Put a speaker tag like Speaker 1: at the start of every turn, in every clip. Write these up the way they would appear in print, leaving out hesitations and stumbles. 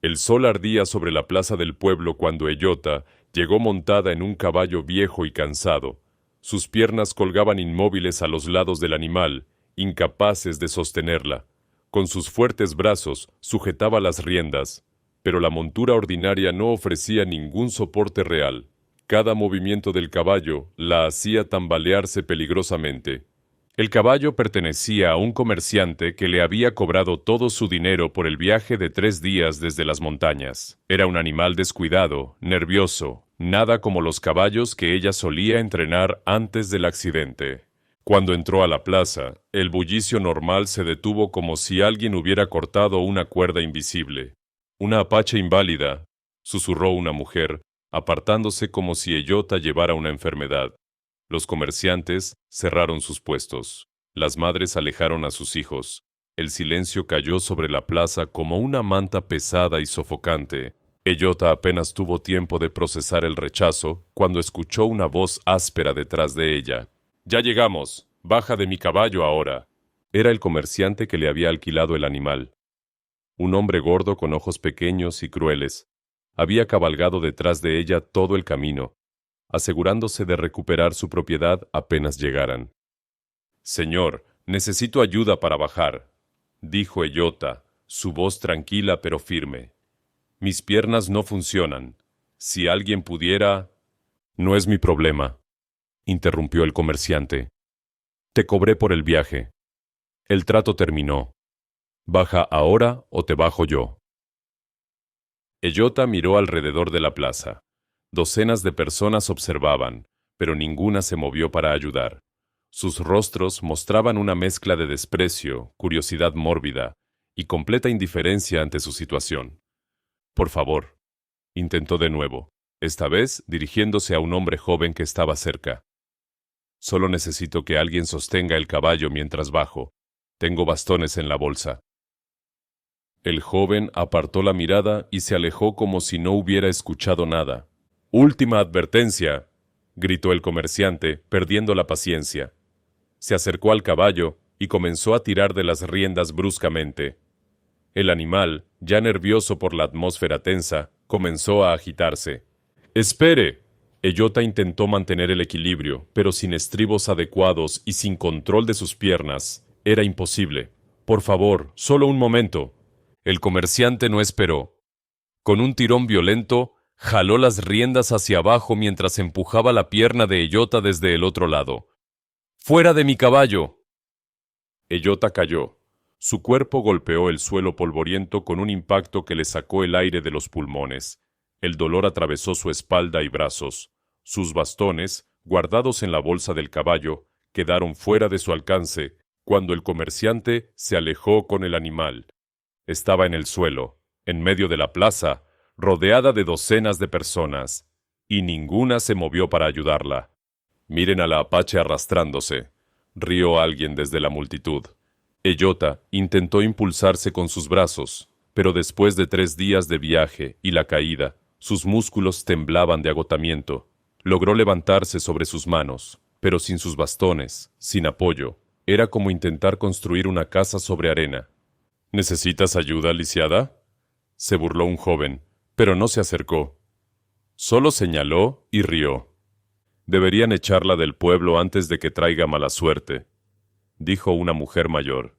Speaker 1: El sol ardía sobre la plaza del pueblo cuando Ellota llegó montada en un caballo viejo y cansado. Sus piernas colgaban inmóviles a los lados del animal, incapaces de sostenerla. Con sus fuertes brazos sujetaba las riendas, pero la montura ordinaria no ofrecía ningún soporte real. Cada movimiento del caballo la hacía tambalearse peligrosamente. El caballo pertenecía a un comerciante que le había cobrado todo su dinero por el viaje de 3 días desde las montañas. Era un animal descuidado, nervioso, nada como los caballos que ella solía entrenar antes del accidente. Cuando entró a la plaza, el bullicio normal se detuvo como si alguien hubiera cortado una cuerda invisible. «Una apache inválida», susurró una mujer, apartándose como si Ellota llevara una enfermedad. Los comerciantes cerraron sus puestos. Las madres alejaron a sus hijos. El silencio cayó sobre la plaza como una manta pesada y sofocante. Ellota apenas tuvo tiempo de procesar el rechazo cuando escuchó una voz áspera detrás de ella. «Ya llegamos. Baja de mi caballo ahora». Era el comerciante que le había alquilado el animal. Un hombre gordo con ojos pequeños y crueles. Había cabalgado detrás de ella todo el camino, asegurándose de recuperar su propiedad apenas llegaran. «Señor, necesito ayuda para bajar», dijo Ellota, su voz tranquila pero firme. «Mis piernas no funcionan. Si alguien pudiera...» «No es mi problema», interrumpió el comerciante. «Te cobré por el viaje. El trato terminó. Baja ahora o te bajo yo». Ellota miró alrededor de la plaza. Docenas de personas observaban, pero ninguna se movió para ayudar. Sus rostros mostraban una mezcla de desprecio, curiosidad mórbida y completa indiferencia ante su situación. «Por favor», intentó de nuevo, esta vez dirigiéndose a un hombre joven que estaba cerca. «Solo necesito que alguien sostenga el caballo mientras bajo. Tengo bastones en la bolsa». El joven apartó la mirada y se alejó como si no hubiera escuchado nada. «Última advertencia», gritó el comerciante, perdiendo la paciencia. Se acercó al caballo y comenzó a tirar de las riendas bruscamente. El animal, ya nervioso por la atmósfera tensa, comenzó a agitarse. «¡Espere!». Ellota intentó mantener el equilibrio, pero sin estribos adecuados y sin control de sus piernas, era imposible. «Por favor, solo un momento». El comerciante no esperó. Con un tirón violento, jaló las riendas hacia abajo mientras empujaba la pierna de Ellota desde el otro lado. «¡Fuera de mi caballo!». Ellota cayó. Su cuerpo golpeó el suelo polvoriento con un impacto que le sacó el aire de los pulmones. El dolor atravesó su espalda y brazos. Sus bastones, guardados en la bolsa del caballo, quedaron fuera de su alcance cuando el comerciante se alejó con el animal. Estaba en el suelo, en medio de la plaza, rodeada de docenas de personas, y ninguna se movió para ayudarla. «Miren a la apache arrastrándose», rió alguien desde la multitud. Ellota intentó impulsarse con sus brazos, pero después de 3 días de viaje y la caída, sus músculos temblaban de agotamiento. Logró levantarse sobre sus manos, pero sin sus bastones, sin apoyo. Era como intentar construir una casa sobre arena. «¿Necesitas ayuda, lisiada?», se burló un joven, pero no se acercó. Solo señaló y rió. «Deberían echarla del pueblo antes de que traiga mala suerte», dijo una mujer mayor.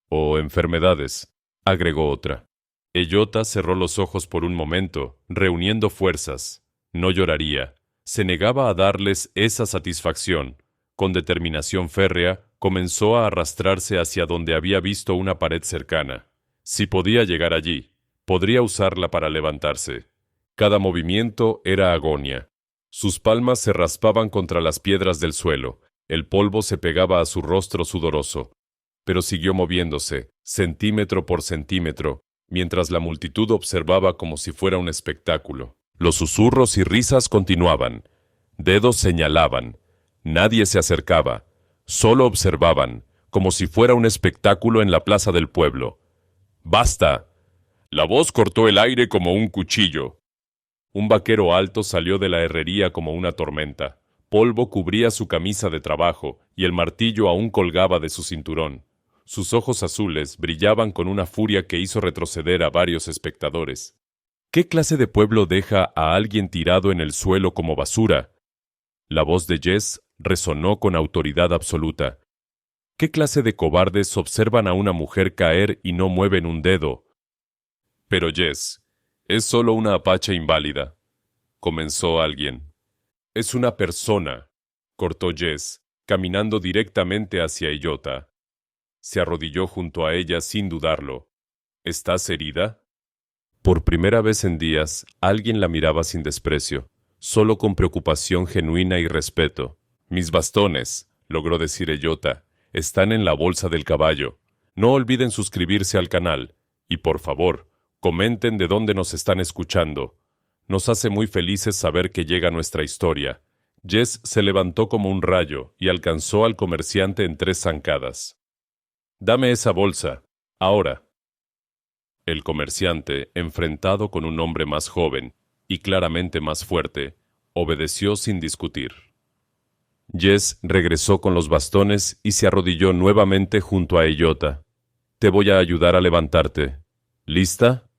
Speaker 1: «O enfermedades», agregó otra. Ellota cerró los ojos por un momento, reuniendo fuerzas. No lloraría. Se negaba a darles esa satisfacción. Con determinación férrea, comenzó a arrastrarse hacia donde había visto una pared cercana. Si podía llegar allí, podría usarla para levantarse. Cada movimiento era agonía. Sus palmas se raspaban contra las piedras del suelo. El polvo se pegaba a su rostro sudoroso. Pero siguió moviéndose, centímetro por centímetro, mientras la multitud observaba como si fuera un espectáculo. Los susurros y risas continuaban. Dedos señalaban. Nadie se acercaba. Solo observaban, como si fuera un espectáculo en la plaza del pueblo. «¡Basta!». La voz cortó el aire como un cuchillo. Un vaquero alto salió de la herrería como una tormenta. Polvo cubría su camisa de trabajo y el martillo aún colgaba de su cinturón. Sus ojos azules brillaban con una furia que hizo retroceder a varios espectadores. ¿Qué clase de pueblo deja a alguien tirado en el suelo como basura? La voz de Jess resonó con autoridad absoluta. ¿Qué clase de cobardes observan a una mujer caer y no mueven un dedo? Pero Jess, es solo una apache inválida, comenzó alguien. Es una persona, cortó Jess, caminando directamente hacia Eyota. Se arrodilló junto a ella sin dudarlo. ¿Estás herida? Por primera vez en días, alguien la miraba sin desprecio, solo con preocupación genuina y respeto. Mis bastones, logró decir Eyota, están en la bolsa del caballo. No olviden suscribirse al canal. Y por favor, comenten de dónde nos están escuchando. Nos hace muy felices saber que llega nuestra historia. Jess se levantó como un rayo y alcanzó al comerciante en 3 zancadas. Dame esa bolsa, ahora. El comerciante, enfrentado con un hombre más joven y claramente más fuerte, obedeció sin discutir. Jess regresó con los bastones y se arrodilló nuevamente junto a Eyota. Te voy a ayudar a levantarte. ¿Lista?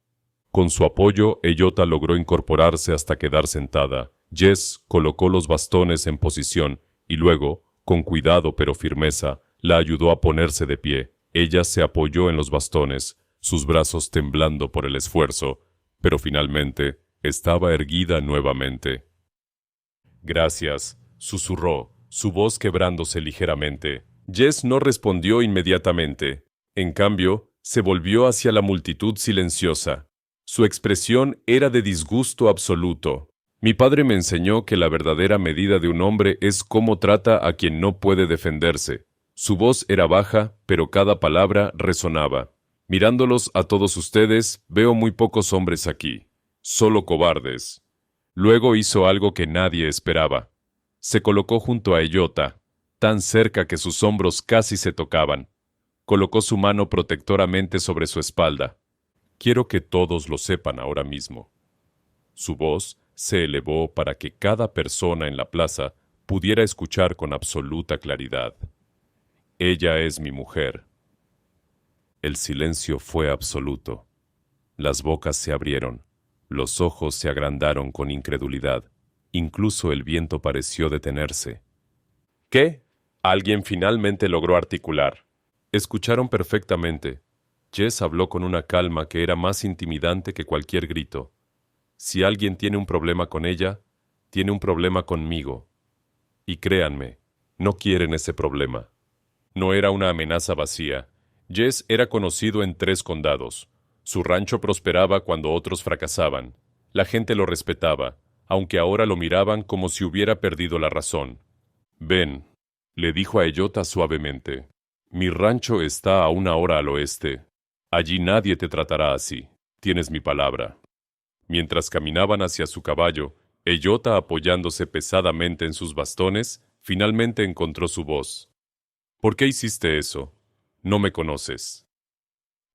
Speaker 1: Con su apoyo, Eyota logró incorporarse hasta quedar sentada. Jess colocó los bastones en posición y luego, con cuidado pero firmeza, la ayudó a ponerse de pie. Ella se apoyó en los bastones, sus brazos temblando por el esfuerzo, pero finalmente estaba erguida nuevamente. Gracias, susurró, su voz quebrándose ligeramente. Jess no respondió inmediatamente. En cambio, se volvió hacia la multitud silenciosa. Su expresión era de disgusto absoluto. Mi padre me enseñó que la verdadera medida de un hombre es cómo trata a quien no puede defenderse. Su voz era baja, pero cada palabra resonaba. Mirándolos a todos ustedes, veo muy pocos hombres aquí. Solo cobardes. Luego hizo algo que nadie esperaba. Se colocó junto a Eyota, tan cerca que sus hombros casi se tocaban. Colocó su mano protectoramente sobre su espalda. Quiero que todos lo sepan ahora mismo. Su voz se elevó para que cada persona en la plaza pudiera escuchar con absoluta claridad. Ella es mi mujer. El silencio fue absoluto. Las bocas se abrieron, los ojos se agrandaron con incredulidad. Incluso el viento pareció detenerse. ¿Qué? Alguien finalmente logró articular. Escucharon perfectamente. Jess habló con una calma que era más intimidante que cualquier grito. Si alguien tiene un problema con ella, tiene un problema conmigo. Y créanme, no quieren ese problema. No era una amenaza vacía. Jess era conocido en 3 condados. Su rancho prosperaba cuando otros fracasaban. La gente lo respetaba, aunque ahora lo miraban como si hubiera perdido la razón. Ven, le dijo a Eyota suavemente. Mi rancho está a 1 hora al oeste. Allí nadie te tratará así. Tienes mi palabra. Mientras caminaban hacia su caballo, Eyota, apoyándose pesadamente en sus bastones, finalmente encontró su voz. ¿Por qué hiciste eso? No me conoces.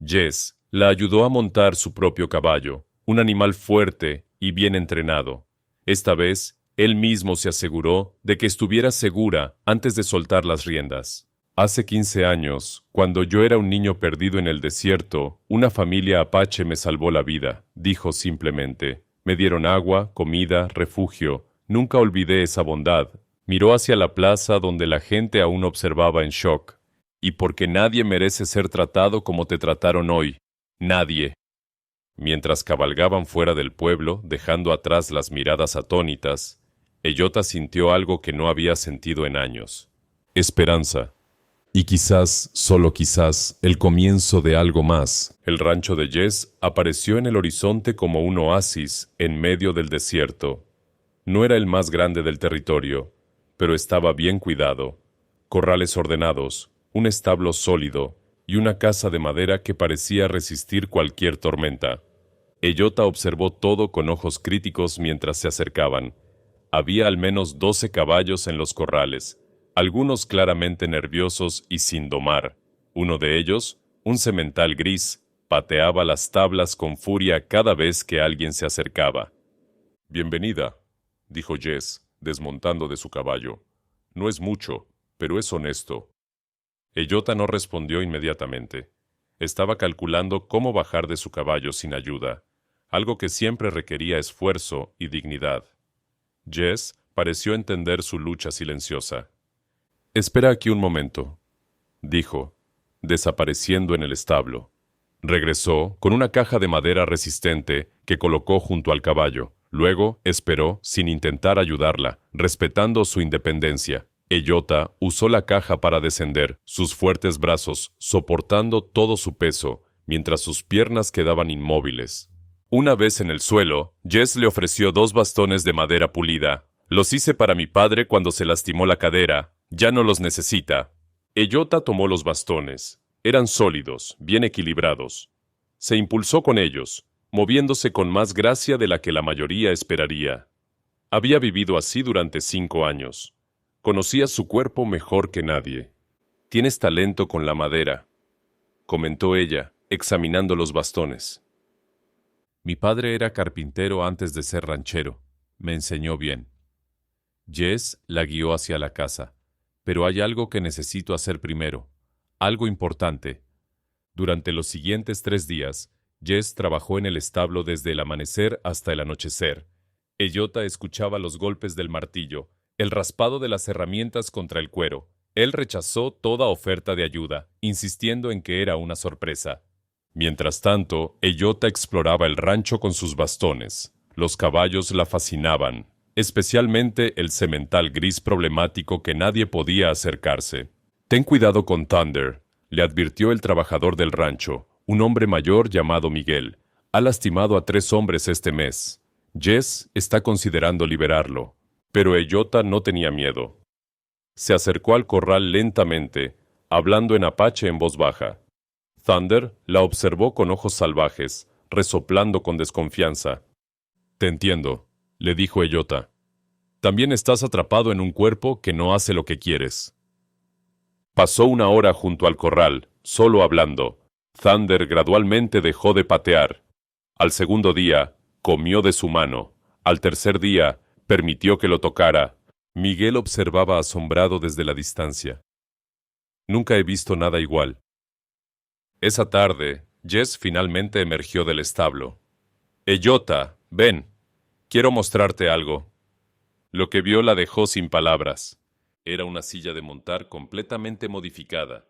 Speaker 1: Jess la ayudó a montar su propio caballo, un animal fuerte y bien entrenado. Esta vez, él mismo se aseguró de que estuviera segura antes de soltar las riendas. Hace 15 años, cuando yo era un niño perdido en el desierto, una familia apache me salvó la vida, dijo simplemente. Me dieron agua, comida, refugio. Nunca olvidé esa bondad. Miró hacia la plaza donde la gente aún observaba en shock. Y porque nadie merece ser tratado como te trataron hoy. Nadie. Mientras cabalgaban fuera del pueblo, dejando atrás las miradas atónitas, Eyota sintió algo que no había sentido en años. Esperanza. Y quizás, solo quizás, el comienzo de algo más. El rancho de Jess apareció en el horizonte como un oasis en medio del desierto. No era el más grande del territorio, pero estaba bien cuidado. Corrales ordenados, un establo sólido y una casa de madera que parecía resistir cualquier tormenta. Eyota observó todo con ojos críticos mientras se acercaban. Había al menos 12 caballos en los corrales, algunos claramente nerviosos y sin domar. Uno de ellos, un semental gris, pateaba las tablas con furia cada vez que alguien se acercaba. «Bienvenida», dijo Jess, desmontando de su caballo. «No es mucho, pero es honesto». Eyota no respondió inmediatamente. Estaba calculando cómo bajar de su caballo sin ayuda. algo que siempre requería esfuerzo y dignidad. Jess pareció entender su lucha silenciosa. «Espera aquí un momento», dijo, desapareciendo en el establo. Regresó con una caja de madera resistente que colocó junto al caballo. Luego esperó sin intentar ayudarla, respetando su independencia. Eyota usó la caja para descender, sus fuertes brazos soportando todo su peso, mientras sus piernas quedaban inmóviles. Una vez en el suelo, Jess le ofreció 2 bastones de madera pulida. «Los hice para mi padre cuando se lastimó la cadera. Ya no los necesita». Eyota tomó los bastones. Eran sólidos, bien equilibrados. Se impulsó con ellos, moviéndose con más gracia de la que la mayoría esperaría. Había vivido así durante 5 años. Conocía su cuerpo mejor que nadie. «Tienes talento con la madera», comentó ella, examinando los bastones. «Mi padre era carpintero antes de ser ranchero. Me enseñó bien». Jess la guió hacia la casa. «Pero hay algo que necesito hacer primero. Algo importante». Durante los siguientes 3 días, Jess trabajó en el establo desde el amanecer hasta el anochecer. Eyota escuchaba los golpes del martillo, el raspado de las herramientas contra el cuero. Él rechazó toda oferta de ayuda, insistiendo en que era una sorpresa. Mientras tanto, Eyota exploraba el rancho con sus bastones. Los caballos la fascinaban, especialmente el semental gris problemático que nadie podía acercarse. «Ten cuidado con Thunder», le advirtió el trabajador del rancho, un hombre mayor llamado Miguel. «Ha lastimado a 3 hombres este mes. Jess está considerando liberarlo». Pero Eyota no tenía miedo. Se acercó al corral lentamente, hablando en apache en voz baja. Thunder la observó con ojos salvajes, resoplando con desconfianza. «Te entiendo», le dijo Eyota. «También estás atrapado en un cuerpo que no hace lo que quieres». Pasó 1 hora junto al corral, solo hablando. Thunder gradualmente dejó de patear. Al segundo día, comió de su mano. Al tercer día, permitió que lo tocara. Miguel observaba asombrado desde la distancia. «Nunca he visto nada igual». Esa tarde, Jess finalmente emergió del establo. «Eyota, ven. Quiero mostrarte algo». Lo que vio la dejó sin palabras. Era una silla de montar completamente modificada.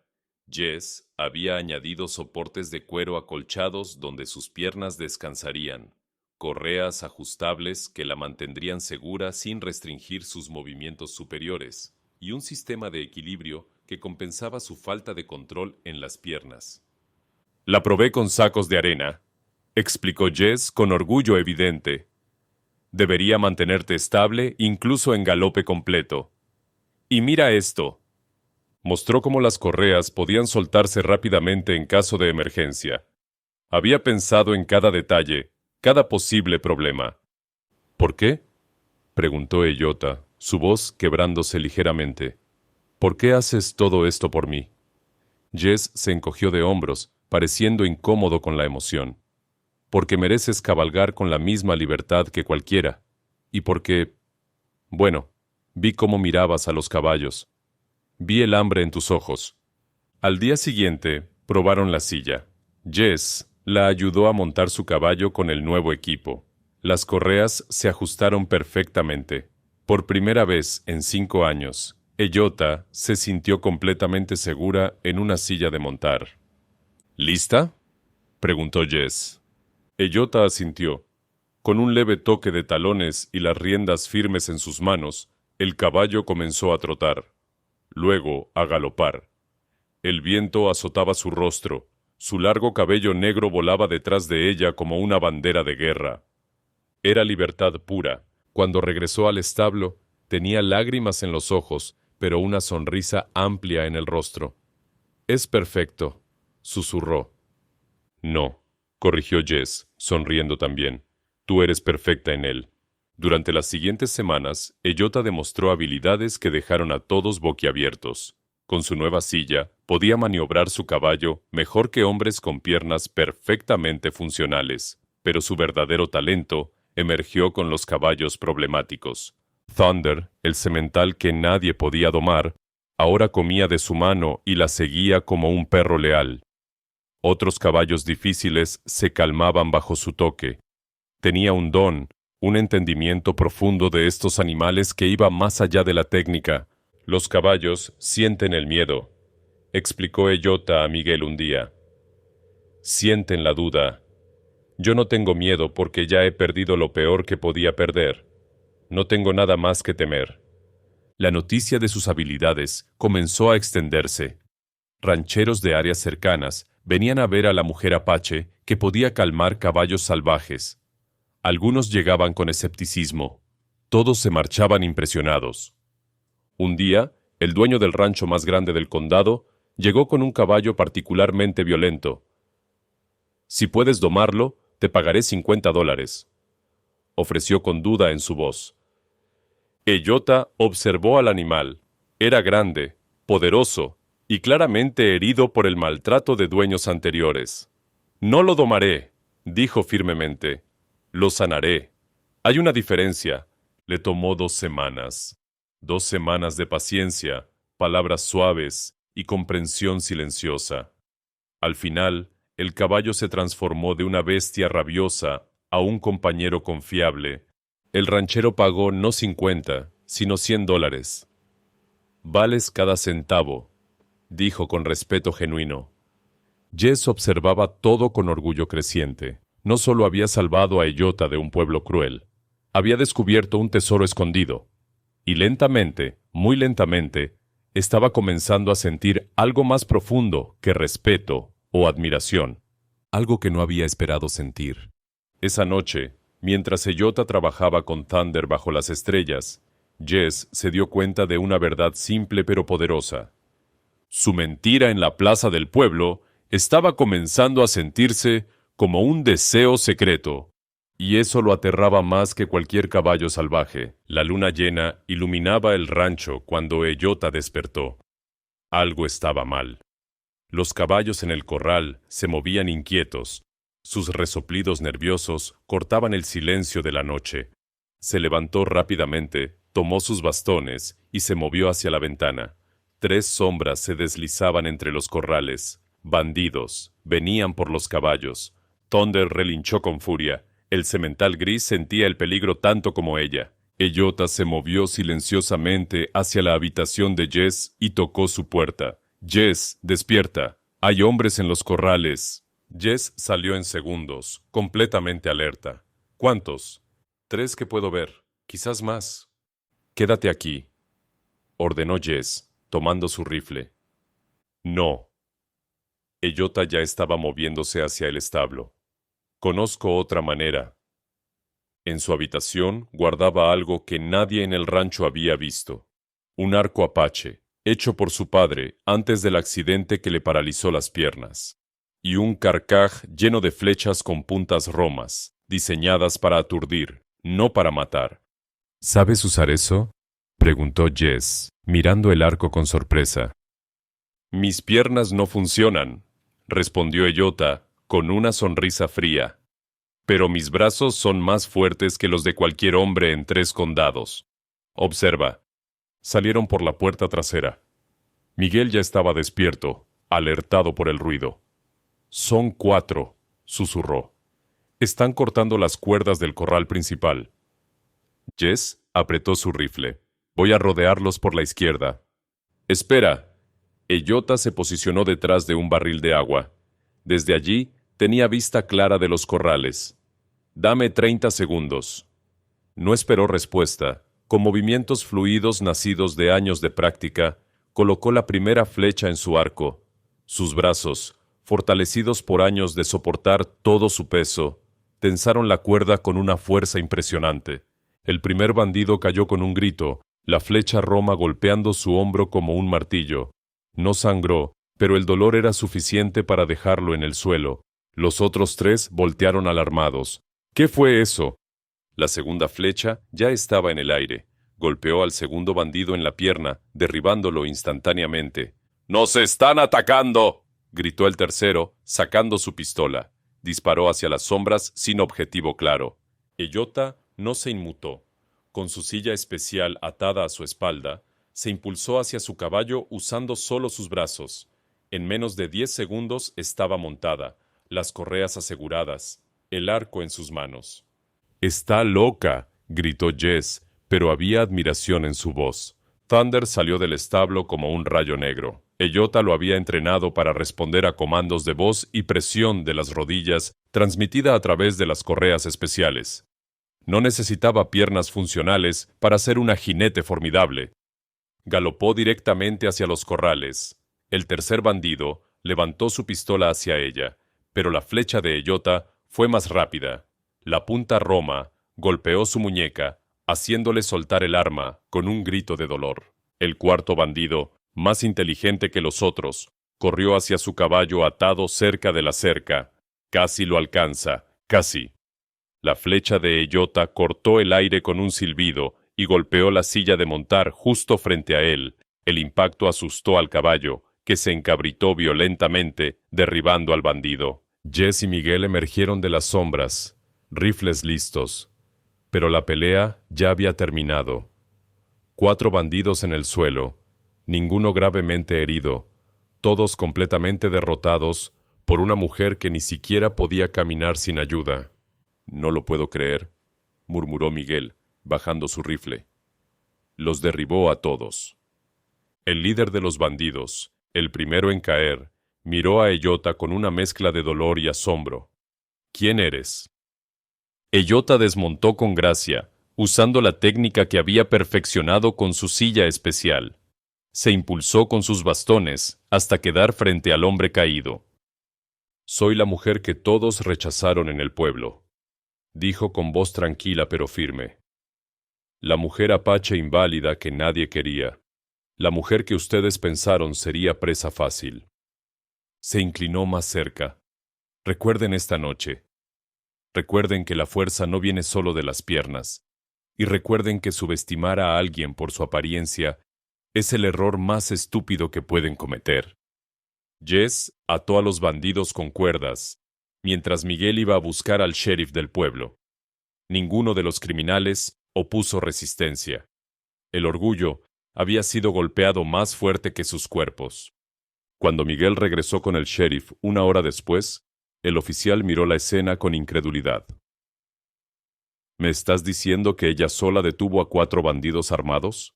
Speaker 1: Jess había añadido soportes de cuero acolchados donde sus piernas descansarían, correas ajustables que la mantendrían segura sin restringir sus movimientos superiores, y un sistema de equilibrio que compensaba su falta de control en las piernas. «La probé con sacos de arena», explicó Jess con orgullo evidente. «Debería mantenerte estable incluso en galope completo. Y mira esto». Mostró cómo las correas podían soltarse rápidamente en caso de emergencia. Había pensado en cada detalle, cada posible problema. «¿Por qué?», preguntó Eyota, su voz quebrándose ligeramente. «¿Por qué haces todo esto por mí?». Jess se encogió de hombros, pareciendo incómodo con la emoción. «Porque mereces cabalgar con la misma libertad que cualquiera. Y porque... bueno, vi cómo mirabas a los caballos. Vi el hambre en tus ojos». Al día siguiente, probaron la silla. Jess la ayudó a montar su caballo con el nuevo equipo. Las correas se ajustaron perfectamente. Por primera vez en 5 años, Eyota se sintió completamente segura en una silla de montar. «¿Lista?», preguntó Jess. Eyota asintió. Con un leve toque de talones y las riendas firmes en sus manos, el caballo comenzó a trotar, luego a galopar. El viento azotaba su rostro, su largo cabello negro volaba detrás de ella como una bandera de guerra. Era libertad pura. Cuando regresó al establo, tenía lágrimas en los ojos, pero una sonrisa amplia en el rostro. «Es perfecto», susurró. «No», corrigió Jess, sonriendo también. «Tú eres perfecta en él». Durante las siguientes semanas, Eyota demostró habilidades que dejaron a todos boquiabiertos. Con su nueva silla, podía maniobrar su caballo mejor que hombres con piernas perfectamente funcionales, pero su verdadero talento emergió con los caballos problemáticos. Thunder, el semental que nadie podía domar, ahora comía de su mano y la seguía como un perro leal. Otros caballos difíciles se calmaban bajo su toque. Tenía un don, un entendimiento profundo de estos animales que iba más allá de la técnica. Los caballos sienten el miedo, explicó Eyota a Miguel un día. Sienten la duda. Yo no tengo miedo porque ya he perdido lo peor que podía perder. No tengo nada más que temer. La noticia de sus habilidades comenzó a extenderse. Rancheros de áreas cercanas venían a ver a la mujer apache que podía calmar caballos salvajes. Algunos llegaban con escepticismo. Todos se marchaban impresionados. Un día, el dueño del rancho más grande del condado llegó con un caballo particularmente violento. Si puedes domarlo, te pagaré $50, ofreció con duda en su voz. Eyota observó al animal. Era grande, poderoso y claramente herido por el maltrato de dueños anteriores. No lo domaré, dijo firmemente. Lo sanaré. Hay una diferencia. Le tomó 2 semanas. 2 semanas de paciencia, palabras suaves y comprensión silenciosa. Al final, el caballo se transformó de una bestia rabiosa a un compañero confiable. El ranchero pagó no 50, sino $100. Vales cada centavo, dijo con respeto genuino. Jess observaba todo con orgullo creciente. No solo había salvado a Eyota de un pueblo cruel, había descubierto un tesoro escondido. Y lentamente, muy lentamente, estaba comenzando a sentir algo más profundo que respeto o admiración. Algo que no había esperado sentir. Esa noche, mientras Eyota trabajaba con Thunder bajo las estrellas, Jess se dio cuenta de una verdad simple pero poderosa. Su mentira en la plaza del pueblo estaba comenzando a sentirse como un deseo secreto, y eso lo aterraba más que cualquier caballo salvaje. La luna llena iluminaba el rancho cuando Eyota despertó. Algo estaba mal. Los caballos en el corral se movían inquietos. Sus resoplidos nerviosos cortaban el silencio de la noche. Se levantó rápidamente, tomó sus bastones y se movió hacia la ventana. 3 sombras se deslizaban entre los corrales. Bandidos venían por los caballos. Thunder relinchó con furia. El semental gris sentía el peligro tanto como ella. Eyota se movió silenciosamente hacia la habitación de Jess y tocó su puerta. Jess, despierta. Hay hombres en los corrales. Jess salió en segundos, completamente alerta. ¿Cuántos? 3 que puedo ver, quizás más. Quédate aquí, ordenó Jess, tomando su rifle. No. Eyota ya estaba moviéndose hacia el establo. Conozco otra manera. En su habitación guardaba algo que nadie en el rancho había visto. Un arco apache, hecho por su padre antes del accidente que le paralizó las piernas. Y un carcaj lleno de flechas con puntas romas, diseñadas para aturdir, no para matar. ¿Sabes usar eso?, preguntó Jess, mirando el arco con sorpresa. Mis piernas no funcionan, respondió Eyota, con una sonrisa fría. Pero mis brazos son más fuertes que los de cualquier hombre en 3 condados. Observa. Salieron por la puerta trasera. Miguel ya estaba despierto, alertado por el ruido. Son 4, susurró. Están cortando las cuerdas del corral principal. Jess apretó su rifle. Voy a rodearlos por la izquierda. Espera. Eyota se posicionó detrás de un barril de agua. Desde allí tenía vista clara de los corrales. Dame 30 segundos. No esperó respuesta. Con movimientos fluidos nacidos de años de práctica, colocó la primera flecha en su arco. Sus brazos, fortalecidos por años de soportar todo su peso, tensaron la cuerda con una fuerza impresionante. El primer bandido cayó con un grito, la flecha roma golpeando su hombro como un martillo. No sangró, pero el dolor era suficiente para dejarlo en el suelo. Los otros 3 voltearon alarmados. ¿Qué fue eso? La segunda flecha ya estaba en el aire. Golpeó al segundo bandido en la pierna, derribándolo instantáneamente. ¡Nos están atacando!, gritó el tercero, sacando su pistola. Disparó hacia las sombras sin objetivo claro. Eyota no se inmutó. Con su silla especial atada a su espalda, se impulsó hacia su caballo usando solo sus brazos. En menos de 10 segundos estaba montada, las correas aseguradas, el arco en sus manos. «Está loca», gritó Jess, pero había admiración en su voz. Thunder salió del establo como un rayo negro. Eyota lo había entrenado para responder a comandos de voz y presión de las rodillas transmitida a través de las correas especiales. No necesitaba piernas funcionales para ser una jinete formidable. Galopó directamente hacia los corrales. El tercer bandido levantó su pistola hacia ella, pero la flecha de Eyota fue más rápida. La punta roma golpeó su muñeca, haciéndole soltar el arma con un grito de dolor. El cuarto bandido, más inteligente que los otros, corrió hacia su caballo atado cerca de la cerca. Casi lo alcanza, casi. La flecha de Eyota cortó el aire con un silbido y golpeó la silla de montar justo frente a él. El impacto asustó al caballo, que se encabritó violentamente, derribando al bandido. Jess y Miguel emergieron de las sombras, rifles listos. Pero la pelea ya había terminado. 4 bandidos en el suelo, ninguno gravemente herido, todos completamente derrotados por una mujer que ni siquiera podía caminar sin ayuda. «No lo puedo creer», murmuró Miguel, bajando su rifle. Los derribó a todos. El líder de los bandidos, el primero en caer, miró a Eyota con una mezcla de dolor y asombro. «¿Quién eres?» Eyota desmontó con gracia, usando la técnica que había perfeccionado con su silla especial. Se impulsó con sus bastones hasta quedar frente al hombre caído. «Soy la mujer que todos rechazaron en el pueblo», dijo con voz tranquila pero firme. «La mujer apache inválida que nadie quería. La mujer que ustedes pensaron sería presa fácil». Se inclinó más cerca. «Recuerden esta noche. Recuerden que la fuerza no viene solo de las piernas. Y recuerden que subestimar a alguien por su apariencia es el error más estúpido que pueden cometer». Jess ató a los bandidos con cuerdas, mientras Miguel iba a buscar al sheriff del pueblo. Ninguno de los criminales opuso resistencia. El orgullo había sido golpeado más fuerte que sus cuerpos. Cuando Miguel regresó con el sheriff 1 hora después, el oficial miró la escena con incredulidad. «¿Me estás diciendo que ella sola detuvo a 4 bandidos armados?»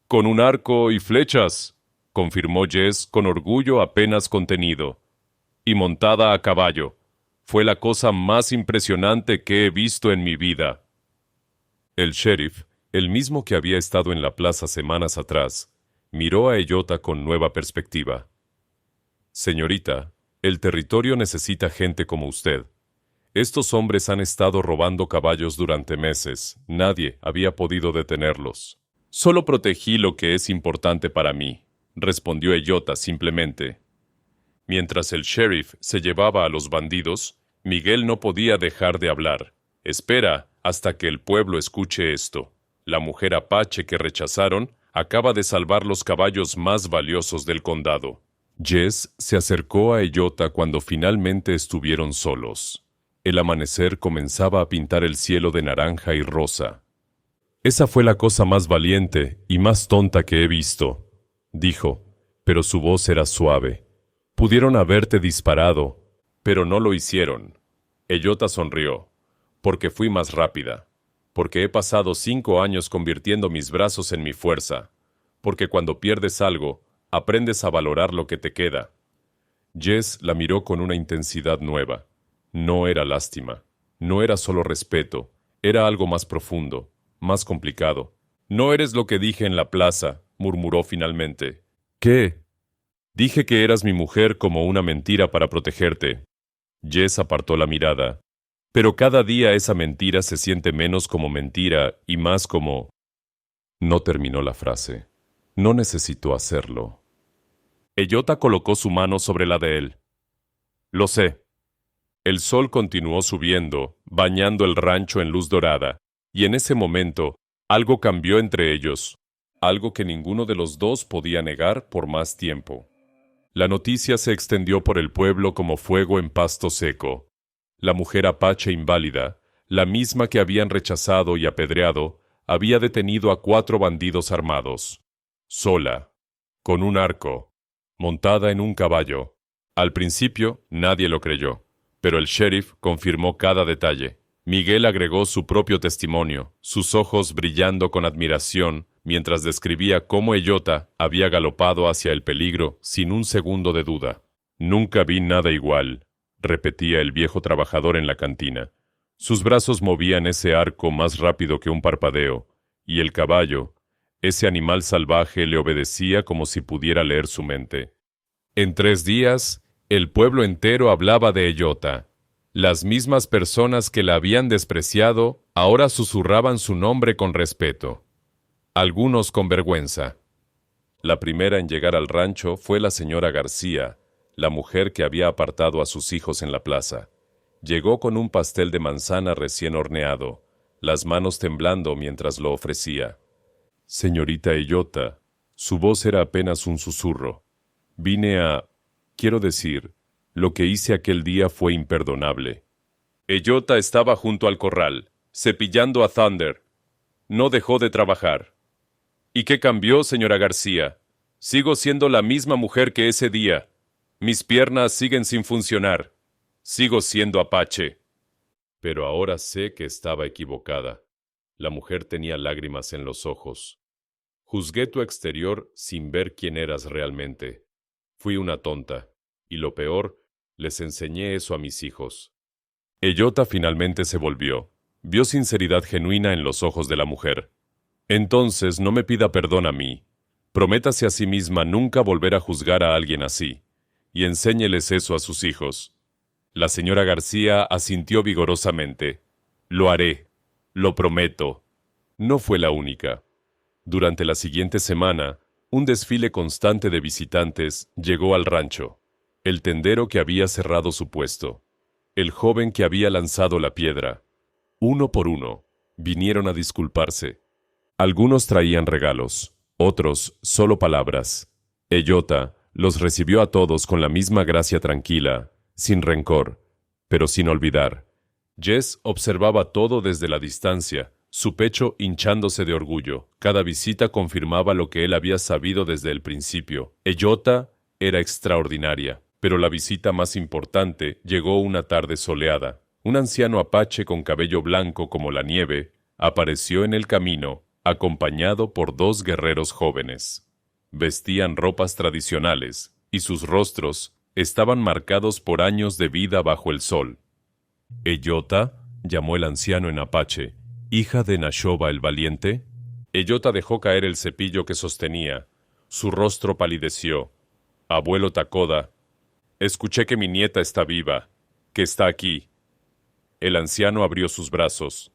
Speaker 1: «Con un arco y flechas», confirmó Jess con orgullo apenas contenido. «Y montada a caballo. Fue la cosa más impresionante que he visto en mi vida». El sheriff, el mismo que había estado en la plaza semanas atrás, miró a Eyota con nueva perspectiva. «Señorita, el territorio necesita gente como usted. Estos hombres han estado robando caballos durante meses. Nadie había podido detenerlos». «Solo protegí lo que es importante para mí», respondió Eyota simplemente. Mientras el sheriff se llevaba a los bandidos, Miguel no podía dejar de hablar. «Espera hasta que el pueblo escuche esto. La mujer apache que rechazaron acaba de salvar los caballos más valiosos del condado». Jess se acercó a Eyota cuando finalmente estuvieron solos. El amanecer comenzaba a pintar el cielo de naranja y rosa. «Esa fue la cosa más valiente y más tonta que he visto», dijo, pero su voz era suave. «Pudieron haberte disparado, pero no lo hicieron». Eyota sonrió. «Porque fui más rápida. Porque he pasado 5 años convirtiendo mis brazos en mi fuerza. Porque cuando pierdes algo, aprendes a valorar lo que te queda». Jess la miró con una intensidad nueva. No era lástima. No era solo respeto. Era algo más profundo, más complicado. «No eres lo que dije en la plaza», murmuró finalmente. «¿Qué?» «Dije que eras mi mujer como una mentira para protegerte». Jess apartó la mirada. «Pero cada día esa mentira se siente menos como mentira y más como...». No terminó la frase. No necesitó hacerlo. Eyota colocó su mano sobre la de él. «Lo sé». El sol continuó subiendo, bañando el rancho en luz dorada, y en ese momento, algo cambió entre ellos, algo que ninguno de los dos podía negar por más tiempo. La noticia se extendió por el pueblo como fuego en pasto seco. La mujer apache inválida, la misma que habían rechazado y apedreado, había detenido a 4 bandidos armados. Sola, con un arco, montada en un caballo. Al principio, nadie lo creyó, pero el sheriff confirmó cada detalle. Miguel agregó su propio testimonio, sus ojos brillando con admiración, mientras describía cómo Eyota había galopado hacia el peligro sin un segundo de duda. «Nunca vi nada igual», repetía el viejo trabajador en la cantina. Sus brazos movían ese arco más rápido que un parpadeo, y el caballo, ese animal salvaje, le obedecía como si pudiera leer su mente. En 3 días, el pueblo entero hablaba de Eyota. Las mismas personas que la habían despreciado ahora susurraban su nombre con respeto, algunos con vergüenza. La primera en llegar al rancho fue la señora García, la mujer que había apartado a sus hijos en la plaza. Llegó con un pastel de manzana recién horneado, las manos temblando mientras lo ofrecía. «Señorita Eyota», su voz era apenas un susurro. Quiero decir, lo que hice aquel día fue imperdonable. Eyota estaba junto al corral, cepillando a Thunder. No dejó de trabajar. «¿Y qué cambió, señora García? Sigo siendo la misma mujer que ese día. Mis piernas siguen sin funcionar. Sigo siendo Apache». Pero ahora sé que estaba equivocada. La mujer tenía lágrimas en los ojos. «Juzgué tu exterior sin ver quién eras realmente. Fui una tonta. Y lo peor, les enseñé eso a mis hijos». Eyota finalmente se volvió. Vio sinceridad genuina en los ojos de la mujer. «Entonces no me pida perdón a mí. Prométase a sí misma nunca volver a juzgar a alguien así. Y enséñeles eso a sus hijos». La señora García asintió vigorosamente. «Lo haré. Lo prometo». No fue la única. Durante la siguiente semana, un desfile constante de visitantes llegó al rancho. El tendero que había cerrado su puesto. El joven que había lanzado la piedra. Uno por uno, vinieron a disculparse. Algunos traían regalos, otros solo palabras. Eyota los recibió a todos con la misma gracia tranquila, sin rencor, pero sin olvidar. Jess observaba todo desde la distancia, su pecho hinchándose de orgullo. Cada visita confirmaba lo que él había sabido desde el principio. Eyota era extraordinaria. Pero la visita más importante llegó una tarde soleada. Un anciano apache con cabello blanco como la nieve apareció en el camino, acompañado por 2 guerreros jóvenes. Vestían ropas tradicionales, y sus rostros estaban marcados por años de vida bajo el sol. «Eyota», llamó el anciano en apache, «hija de Nashoba el valiente». Eyota dejó caer el cepillo que sostenía. Su rostro palideció. «Abuelo Takoda, escuché que mi nieta está viva, que está aquí». El anciano abrió sus brazos.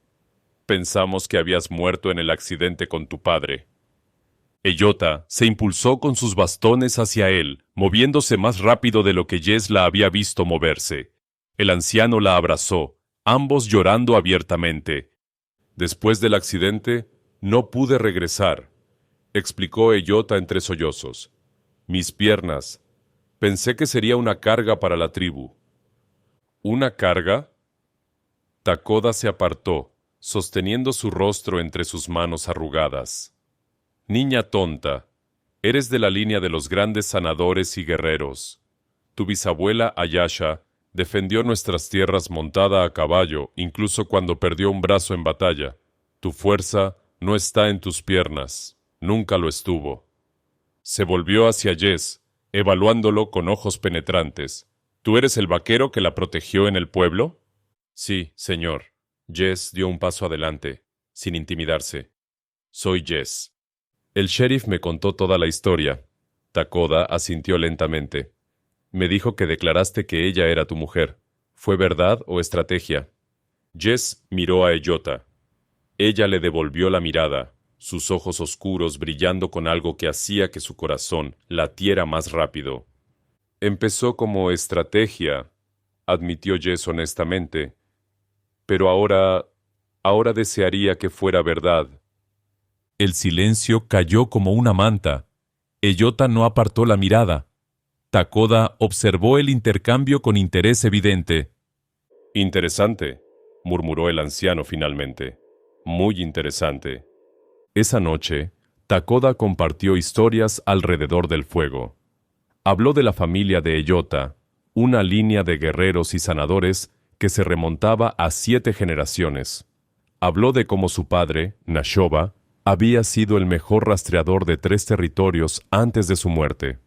Speaker 1: «Pensamos que habías muerto en el accidente con tu padre». Eyota se impulsó con sus bastones hacia él, moviéndose más rápido de lo que Jess la había visto moverse. El anciano la abrazó, ambos llorando abiertamente. «Después del accidente, no pude regresar», explicó Eyota entre sollozos. «Mis piernas. Pensé que sería una carga para la tribu». «¿Una carga?». Takoda se apartó, sosteniendo su rostro entre sus manos arrugadas. «Niña tonta, eres de la línea de los grandes sanadores y guerreros. Tu bisabuela Ayasha defendió nuestras tierras montada a caballo, incluso cuando perdió un brazo en batalla. Tu fuerza no está en tus piernas, nunca lo estuvo». Se volvió hacia Jess, evaluándolo con ojos penetrantes. «¿Tú eres el vaquero que la protegió en el pueblo?». «Sí, señor». Jess dio un paso adelante, sin intimidarse. «Soy Jess». El sheriff me contó toda la historia. Takoda asintió lentamente. «Me dijo que declaraste que ella era tu mujer. ¿Fue verdad o estrategia?». Jess miró a Eyota. Ella le devolvió la mirada, sus ojos oscuros brillando con algo que hacía que su corazón latiera más rápido. «Empezó como estrategia», admitió Jess honestamente. «Pero ahora desearía que fuera verdad». El silencio cayó como una manta. Eyota no apartó la mirada. Takoda observó el intercambio con interés evidente. «Interesante», murmuró el anciano finalmente. «Muy interesante». Esa noche, Takoda compartió historias alrededor del fuego. Habló de la familia de Eyota, una línea de guerreros y sanadores que se remontaba a 7 generaciones. Habló de cómo su padre, Nashoba, había sido el mejor rastreador de 3 territorios antes de su muerte.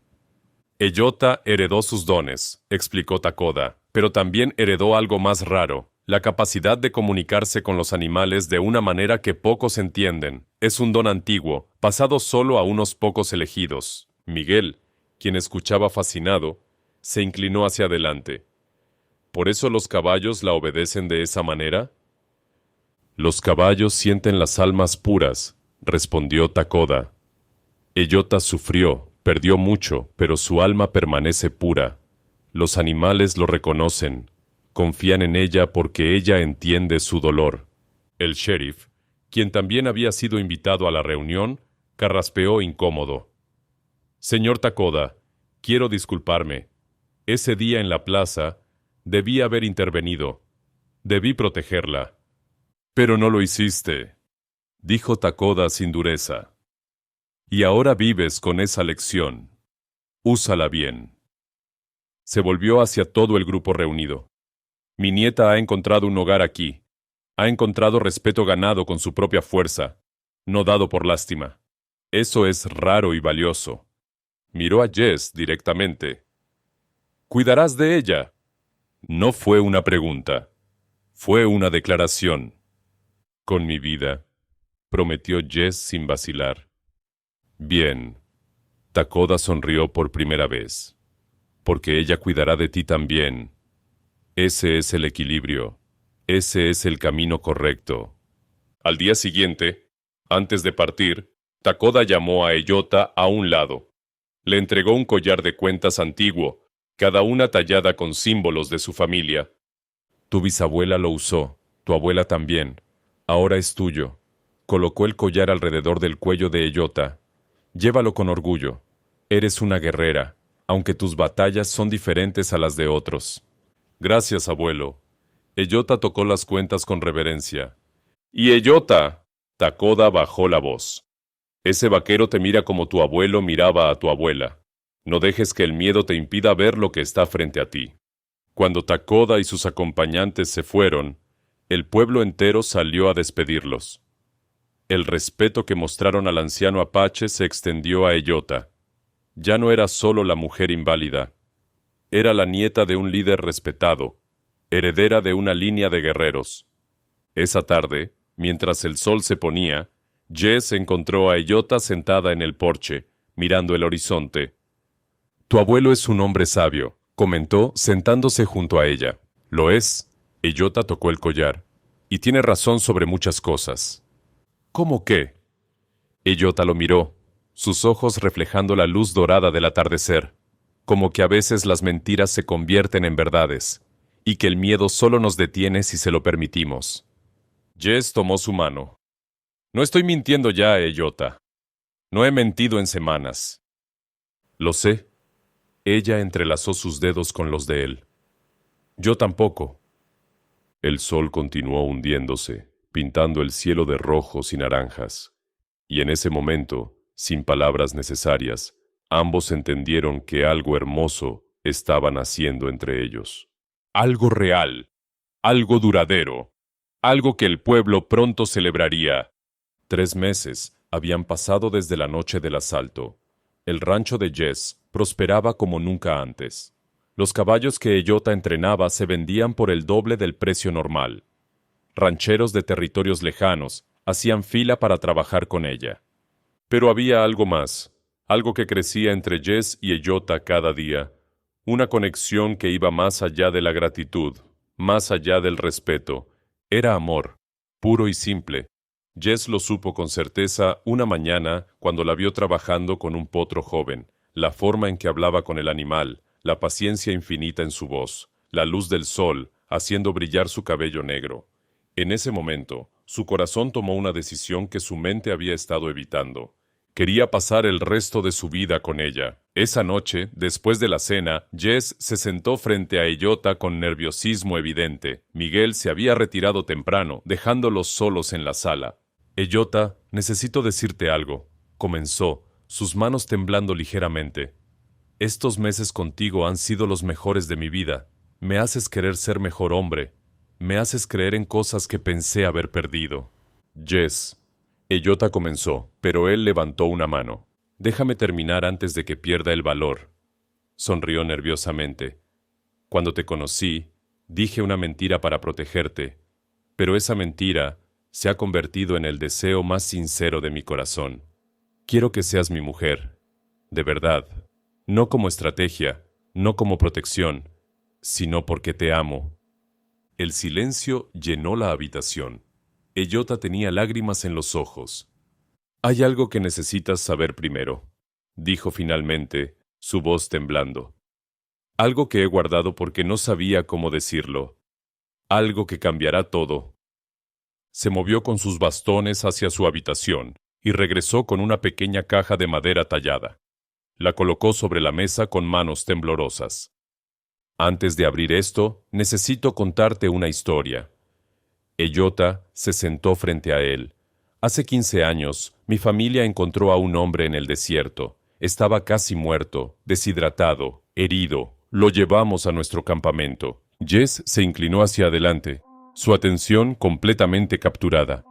Speaker 1: Eyota heredó sus dones, explicó Takoda, pero también heredó algo más raro, la capacidad de comunicarse con los animales de una manera que pocos entienden. Es un don antiguo, pasado solo a unos pocos elegidos. Miguel, quien escuchaba fascinado, se inclinó hacia adelante. ¿Por eso los caballos la obedecen de esa manera? Los caballos sienten las almas puras, respondió Takoda. Eyota sufrió, perdió mucho, pero su alma permanece pura. Los animales lo reconocen, confían en ella porque ella entiende su dolor. El sheriff, quien también había sido invitado a la reunión, carraspeó incómodo. Señor Takoda, quiero disculparme. Ese día en la plaza, debí haber intervenido. Debí protegerla. Pero no lo hiciste, dijo Takoda sin dureza. Y ahora vives con esa lección. Úsala bien. Se volvió hacia todo el grupo reunido. Mi nieta ha encontrado un hogar aquí. Ha encontrado respeto ganado con su propia fuerza, no dado por lástima. Eso es raro y valioso. Miró a Jess directamente. ¿Cuidarás de ella? No fue una pregunta. Fue una declaración. Con mi vida, prometió Jess sin vacilar. Bien. Takoda sonrió por primera vez. Porque ella cuidará de ti también. Ese es el equilibrio. Ese es el camino correcto. Al día siguiente, antes de partir, Takoda llamó a Eyota a un lado. Le entregó un collar de cuentas antiguo, cada una tallada con símbolos de su familia. Tu bisabuela lo usó, tu abuela también. Ahora es tuyo. Colocó el collar alrededor del cuello de Eyota. Llévalo con orgullo. Eres una guerrera, aunque tus batallas son diferentes a las de otros. Gracias, abuelo. Eyota tocó las cuentas con reverencia. ¡Y Eyota! Takoda bajó la voz. Ese vaquero te mira como tu abuelo miraba a tu abuela. No dejes que el miedo te impida ver lo que está frente a ti. Cuando Takoda y sus acompañantes se fueron, el pueblo entero salió a despedirlos. El respeto que mostraron al anciano apache se extendió a Eyota. Ya no era solo la mujer inválida. Era la nieta de un líder respetado, heredera de una línea de guerreros. Esa tarde, mientras el sol se ponía, Jess encontró a Eyota sentada en el porche, mirando el horizonte. Tu abuelo es un hombre sabio, comentó, sentándose junto a ella. Lo es. Eyota tocó el collar. Y tiene razón sobre muchas cosas. ¿Cómo qué? Eyota lo miró, sus ojos reflejando la luz dorada del atardecer, como que a veces las mentiras se convierten en verdades, y que el miedo solo nos detiene si se lo permitimos. Jess tomó su mano. No estoy mintiendo ya, Eyota. No he mentido en semanas. Lo sé. Ella entrelazó sus dedos con los de él. Yo tampoco. El sol continuó hundiéndose, pintando el cielo de rojos y naranjas. Y en ese momento, sin palabras necesarias, ambos entendieron que algo hermoso estaba naciendo entre ellos. Algo real, algo duradero, algo que el pueblo pronto celebraría. 3 meses habían pasado desde la noche del asalto. El rancho de Jess prosperaba como nunca antes. Los caballos que Eyota entrenaba se vendían por el doble del precio normal. Rancheros de territorios lejanos hacían fila para trabajar con ella. Pero había algo más, algo que crecía entre Jess y Eyota cada día, una conexión que iba más allá de la gratitud, más allá del respeto. Era amor, puro y simple. Jess lo supo con certeza una mañana cuando la vio trabajando con un potro joven, la forma en que hablaba con el animal, la paciencia infinita en su voz, la luz del sol haciendo brillar su cabello negro. En ese momento, su corazón tomó una decisión que su mente había estado evitando. Quería pasar el resto de su vida con ella. Esa noche, después de la cena, Jess se sentó frente a Eyota con nerviosismo evidente. Miguel se había retirado temprano, dejándolos solos en la sala. Eyota, necesito decirte algo, comenzó, sus manos temblando ligeramente. Estos meses contigo han sido los mejores de mi vida. Me haces querer ser mejor hombre, Me haces creer en cosas que pensé haber perdido. Jess. Eyota comenzó, pero él levantó una mano. Déjame terminar antes de que pierda el valor. Sonrió nerviosamente. Cuando te conocí, dije una mentira para protegerte, pero esa mentira se ha convertido en el deseo más sincero de mi corazón. Quiero que seas mi mujer, de verdad, no como estrategia, no como protección, sino porque te amo. El silencio llenó la habitación. Eyota tenía lágrimas en los ojos. Hay algo que necesitas saber primero, dijo finalmente, su voz temblando. Algo que he guardado porque no sabía cómo decirlo. Algo que cambiará todo. Se movió con sus bastones hacia su habitación y regresó con una pequeña caja de madera tallada. La colocó sobre la mesa con manos temblorosas. Antes de abrir esto, necesito contarte una historia. Eyota se sentó frente a él. Hace 15 años, mi familia encontró a un hombre en el desierto. Estaba casi muerto, deshidratado, herido. Lo llevamos a nuestro campamento. Jess se inclinó hacia adelante, su atención completamente capturada.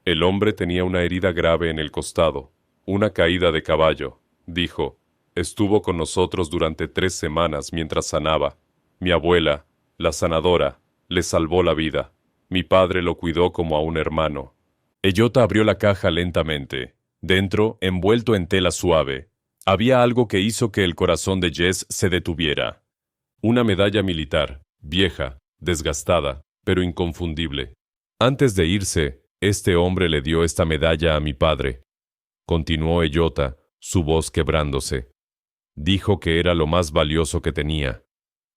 Speaker 1: El hombre tenía una herida grave en el costado, una caída de caballo, dijo. Estuvo con nosotros durante 3 semanas mientras sanaba. Mi abuela, la sanadora, le salvó la vida. Mi padre lo cuidó como a un hermano. Eyota abrió la caja lentamente. Dentro, envuelto en tela suave, había algo que hizo que el corazón de Jess se detuviera. Una medalla militar, vieja, desgastada, pero inconfundible. Antes de irse, este hombre le dio esta medalla a mi padre. Continuó Eyota, su voz quebrándose. Dijo que era lo más valioso que tenía.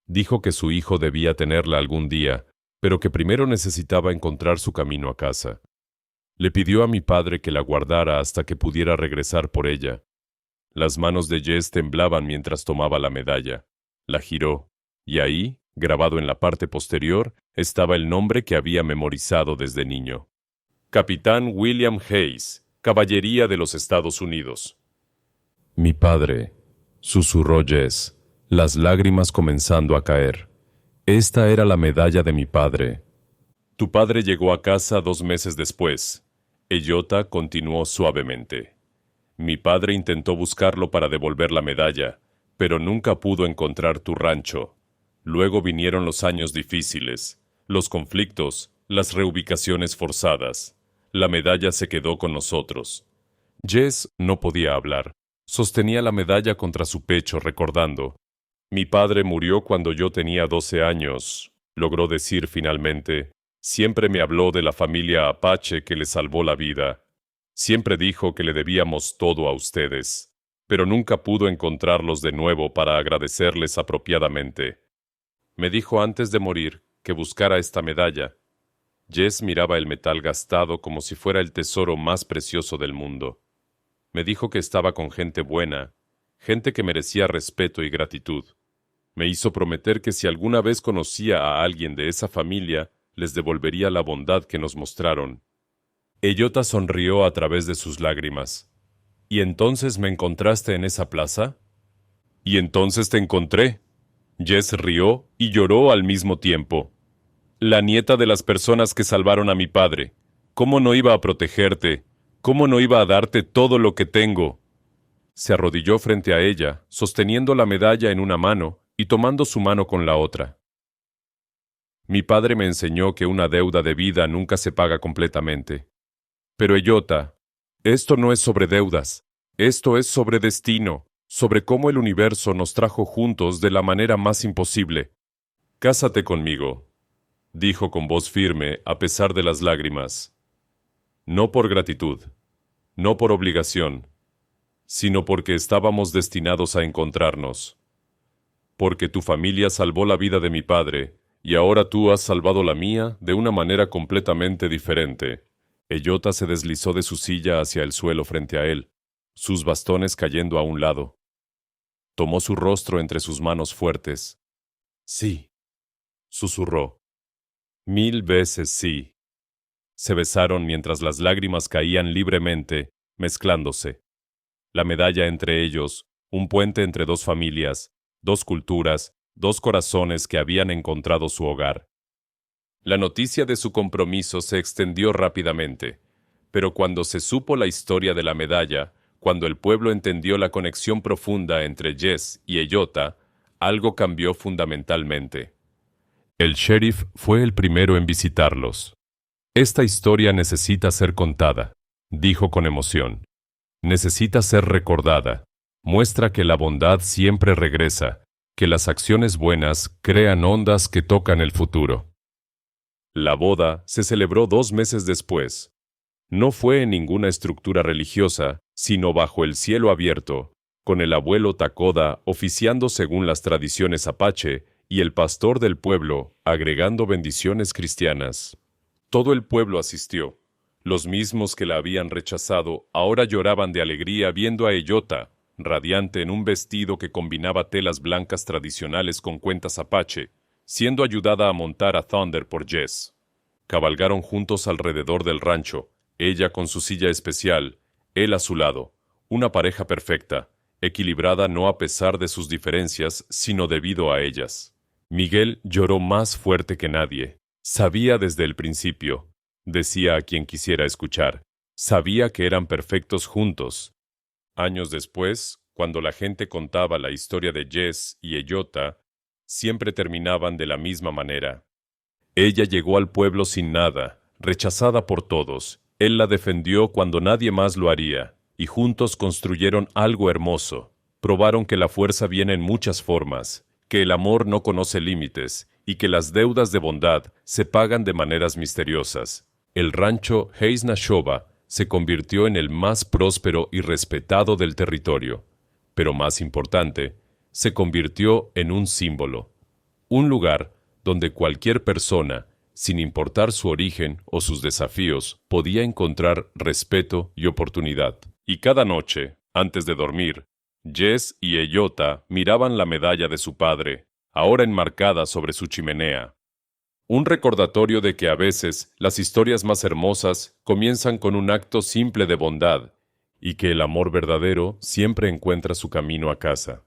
Speaker 1: Dijo que su hijo debía tenerla algún día, pero que primero necesitaba encontrar su camino a casa. Le pidió a mi padre que la guardara hasta que pudiera regresar por ella. Las manos de Jess temblaban mientras tomaba la medalla. La giró, y ahí, grabado en la parte posterior, estaba el nombre que había memorizado desde niño. Capitán William Hayes, Caballería de los Estados Unidos. Mi padre, susurró Jess, las lágrimas comenzando a caer. Esta era la medalla de mi padre. Tu padre llegó a casa 2 meses después. Eyota continuó suavemente. Mi padre intentó buscarlo para devolver la medalla, pero nunca pudo encontrar tu rancho. Luego vinieron los años difíciles, los conflictos, las reubicaciones forzadas. La medalla se quedó con nosotros. Jess no podía hablar. Sostenía la medalla contra su pecho recordando. Mi padre murió cuando yo tenía 12 años, logró decir finalmente. Siempre me habló de la familia Apache que le salvó la vida. Siempre dijo que le debíamos todo a ustedes, pero nunca pudo encontrarlos de nuevo para agradecerles apropiadamente. Me dijo antes de morir que buscara esta medalla. Jess miraba el metal gastado como si fuera el tesoro más precioso del mundo. Me dijo que estaba con gente buena, gente que merecía respeto y gratitud. Me hizo prometer que si alguna vez conocía a alguien de esa familia, les devolvería la bondad que nos mostraron. Eyota sonrió a través de sus lágrimas. ¿Y entonces me encontraste en esa plaza? Y entonces te encontré. Jess rió y lloró al mismo tiempo. La nieta de las personas que salvaron a mi padre. ¿Cómo no iba a protegerte? ¿Cómo no iba a darte todo lo que tengo? Se arrodilló frente a ella, sosteniendo la medalla en una mano y tomando su mano con la otra. Mi padre me enseñó que una deuda de vida nunca se paga completamente. Pero Eyota, esto no es sobre deudas, esto es sobre destino, sobre cómo el universo nos trajo juntos de la manera más imposible. Cásate conmigo, dijo con voz firme a pesar de las lágrimas. No por gratitud, no por obligación, sino porque estábamos destinados a encontrarnos. Porque tu familia salvó la vida de mi padre, y ahora tú has salvado la mía de una manera completamente diferente. Eyota se deslizó de su silla hacia el suelo frente a él, sus bastones cayendo a un lado. Tomó su rostro entre sus manos fuertes. Sí, susurró. 1000 veces sí. Se besaron mientras las lágrimas caían libremente, mezclándose. La medalla entre ellos, un puente entre 2 familias, 2 culturas, 2 corazones que habían encontrado su hogar. La noticia de su compromiso se extendió rápidamente, pero cuando se supo la historia de la medalla, cuando el pueblo entendió la conexión profunda entre Jess y Eyota, algo cambió fundamentalmente. El sheriff fue el primero en visitarlos. Esta historia necesita ser contada, dijo con emoción. Necesita ser recordada. Muestra que la bondad siempre regresa, que las acciones buenas crean ondas que tocan el futuro. La boda se celebró 2 meses después. No fue en ninguna estructura religiosa, sino bajo el cielo abierto, con el abuelo Takoda oficiando según las tradiciones apache y el pastor del pueblo agregando bendiciones cristianas. Todo el pueblo asistió. Los mismos que la habían rechazado ahora lloraban de alegría viendo a Eyota, radiante en un vestido que combinaba telas blancas tradicionales con cuentas apache, siendo ayudada a montar a Thunder por Jess. Cabalgaron juntos alrededor del rancho, ella con su silla especial, él a su lado, una pareja perfecta, equilibrada no a pesar de sus diferencias, sino debido a ellas. Miguel lloró más fuerte que nadie. Sabía desde el principio, decía a quien quisiera escuchar, sabía que eran perfectos juntos. Años después, cuando la gente contaba la historia de Jess y Eyota, siempre terminaban de la misma manera. Ella llegó al pueblo sin nada, rechazada por todos. Él la defendió cuando nadie más lo haría, y juntos construyeron algo hermoso. Probaron que la fuerza viene en muchas formas, que el amor no conoce límites, y que las deudas de bondad se pagan de maneras misteriosas. El rancho Hayes Nashoba se convirtió en el más próspero y respetado del territorio, pero más importante, se convirtió en un símbolo. Un lugar donde cualquier persona, sin importar su origen o sus desafíos, podía encontrar respeto y oportunidad. Y cada noche, antes de dormir, Jess y Eyota miraban la medalla de su padre, ahora enmarcada sobre su chimenea. Un recordatorio de que a veces las historias más hermosas comienzan con un acto simple de bondad y que el amor verdadero siempre encuentra su camino a casa.